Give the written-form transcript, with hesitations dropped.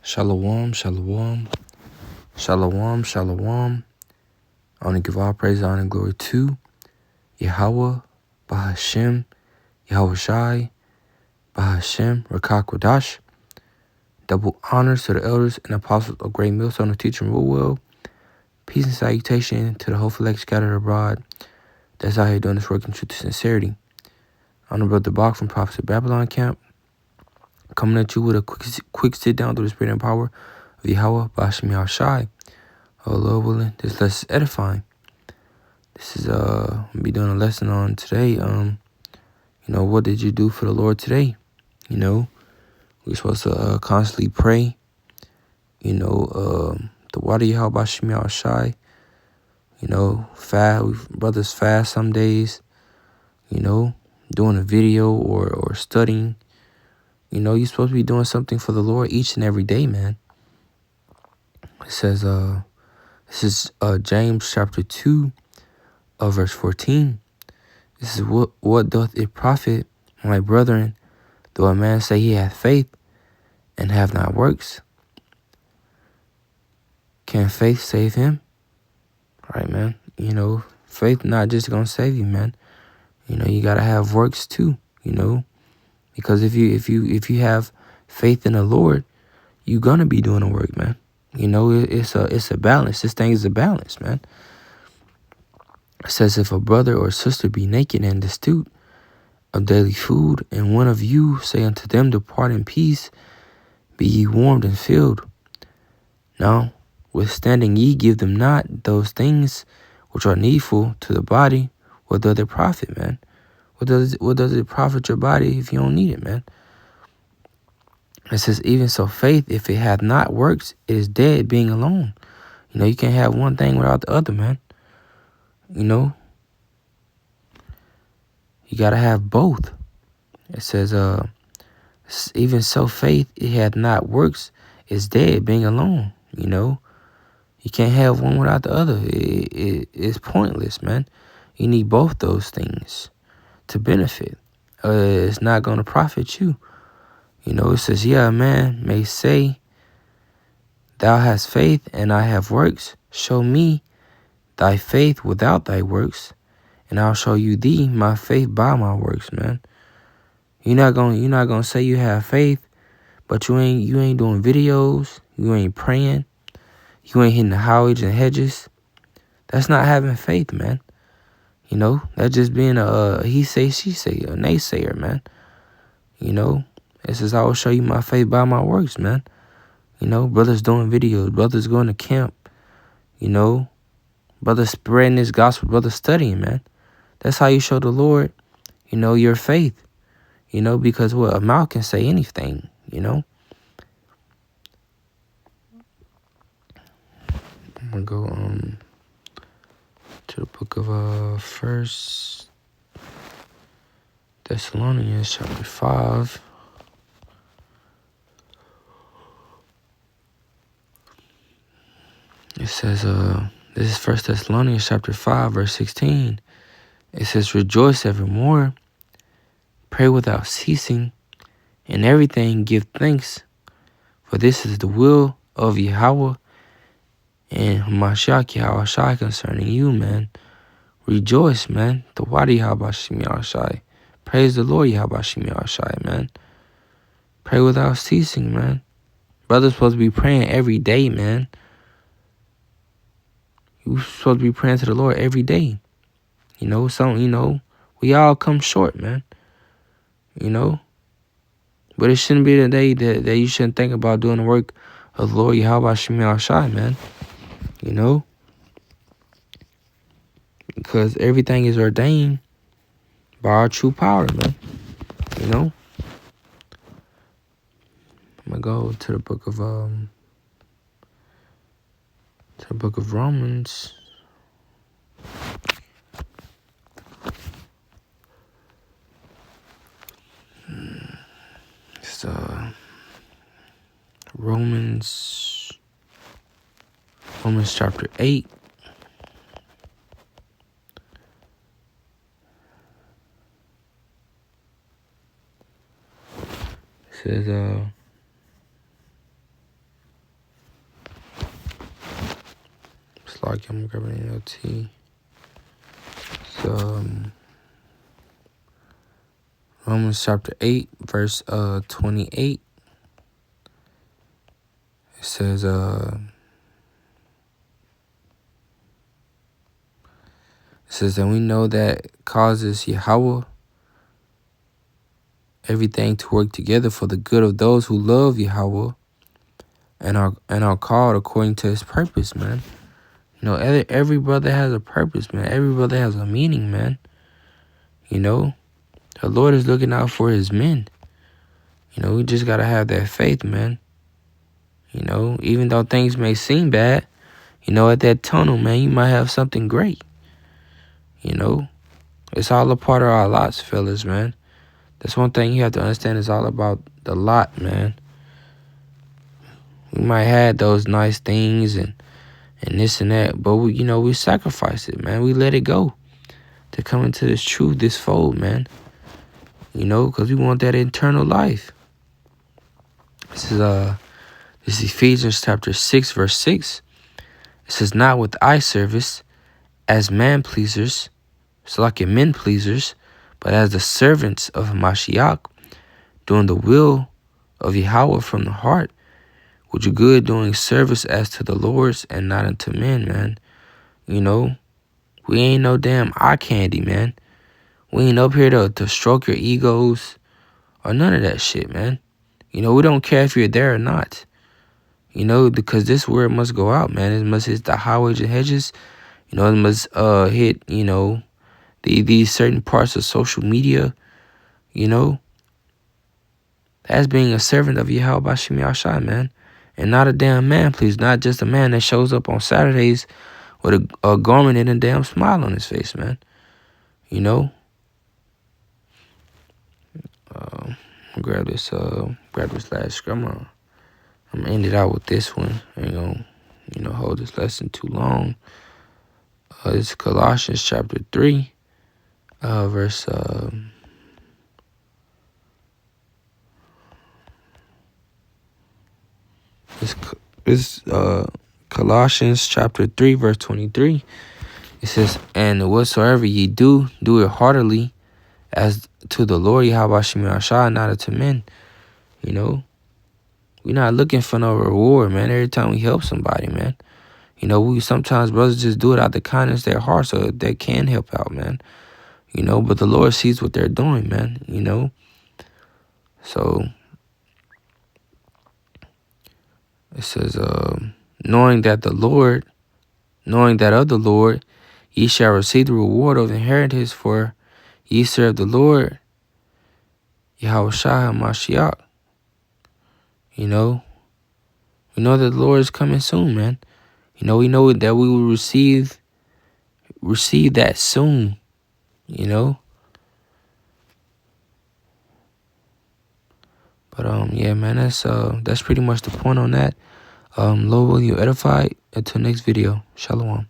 Shalom, shalom, shalom, shalom. I want to give all praise, honor, and glory to Yahweh, Bahashem, Yahweh Shai, Bahashem, Rakakwadash. Double honors to the elders and apostles of Great Millstone of Teaching Rule Well. Peace and salutation to the whole elect scattered abroad that's out here doing this work in truth and sincerity. I'm the brother Bach from Prophets of Babylon Camp, coming at you with a quick sit down through the spirit and power of Yahweh, Bahashem, Yahweh Shai. Oh, Lord willing, this lesson is edifying. This is I'll be doing a lesson on today. What did you do for the Lord today? We're supposed to constantly pray. The water Yahweh Shai Shai. Fast. Brothers fast some days. Doing a video or studying. You're supposed to be doing something for the Lord each and every day, man. It says this is James chapter 2, verse 14. This is what doth it profit, my brethren, though a man say he hath faith and have not works? Can faith save him? All right, man. Faith not just gonna save you, man. You gotta have works too. Because if you have faith in the Lord, you're gonna be doing the work, man. It's a balance. This thing is a balance, man. It says, if a brother or sister be naked and destitute of daily food, and one of you say unto them, depart in peace, be ye warmed and filled. Now, withstanding ye give them not those things which are needful to the body, what does it profit, man? What does it profit your body if you don't need it, man? It says, even so faith, if it hath not works, it is dead, being alone. You can't have one thing without the other, man. You gotta have both. It says, even so faith, it hath not works, is dead, being alone. You can't have one without the other. It's pointless, man. You need both those things to benefit. It's not going to profit you. It says, yeah, a man may say, thou hast faith and I have works. Show me thy faith without thy works, and I'll show you thee my faith by my works, man. You're not gonna say you have faith, but you ain't doing videos, you ain't praying, you ain't hitting the highways and hedges. That's not having faith, man. That's just being a he say, she say, a naysayer, man. It says, I will show you my faith by my works, man. Brothers doing videos, brothers going to camp, brothers spreading this gospel, brothers studying, man. That's how you show the Lord, your faith. Because what, a mouth can say anything, I'm gonna go to the book of First Thessalonians chapter 5. It says, this is First Thessalonians chapter 5, verse 16. It says, rejoice evermore, pray without ceasing, in everything give thanks, for this is the will of Yahweh and Mashiach Yahweh Shai concerning you, man. Rejoice, man. The Wadi Yahweh Shai. Praise the Lord Yahweh Shai, man. Pray without ceasing, man. Brothers supposed to be praying every day, man. You supposed to be praying to the Lord every day. We all come short, man. But it shouldn't be the day that you shouldn't think about doing the work of the Lord Yahweh Shai, man. Because everything is ordained by our true power, man. I'm gonna go to the book of Romans. It's Romans chapter 8. It says Salaki, I'm grabbing NLT. So, Romans chapter 8, verse 28. It says, and we know that causes Yahweh everything to work together for the good of those who love Yahweh and are called according to his purpose, man. You know, every brother has a purpose, man. Every brother has a meaning, man. You know, the Lord is looking out for his men. You know, we just got to have that faith, man. You know, even though things may seem bad, you know, at that tunnel, man, you might have something great. You know, it's all a part of our lots, fellas, man. That's one thing you have to understand. It's all about the lot, man. We might have those nice things and this and that, but we, you know, we sacrifice it, man. We let it go to come into this truth, this fold, man. You know, because we want that eternal life. This is Ephesians chapter 6, verse 6. It says, not with eye service as man pleasers, so like men pleasers, but as the servants of Mashiach, doing the will of Yahweh from the heart, which are good, doing service as to the Lord's and not unto men, man. You know, we ain't no damn eye candy, man. We ain't up here to stroke your egos or none of that shit, man. You know, we don't care if you're there or not. You know, because this word must go out, man. It must hit the highways and hedges. You know, it must hit, you know, these certain parts of social media. You know, that's being a servant of Yahweh Bashim Yashai, man. And not a damn man, please. Not just a man that shows up on Saturdays with a garment and a damn smile on his face, man. You know? Grab this last scripture. I'm gonna end it out with this one. I ain't gonna, you know, hold this lesson too long. It's Colossians chapter 3, verse it's Colossians chapter 3, verse 23. It says, and whatsoever ye do, do it heartily, as to the Lord Yahweh Shemi Ashah, not unto men. You know, we're not looking for no reward, man. Every time we help somebody, man. You know, we sometimes brothers just do it out the kindness of their heart so they can help out, man. You know, but the Lord sees what they're doing, man. You know, so it says, knowing that of the Lord, ye shall receive the reward of the inheritance, for ye serve the Lord, Yahweh Shah HaMashiach. You know, we know that the Lord is coming soon, man. You know, we know that we will receive that soon, you know. But yeah, man, that's pretty much the point on that. Lord, will you edify? Until next video. Shalom.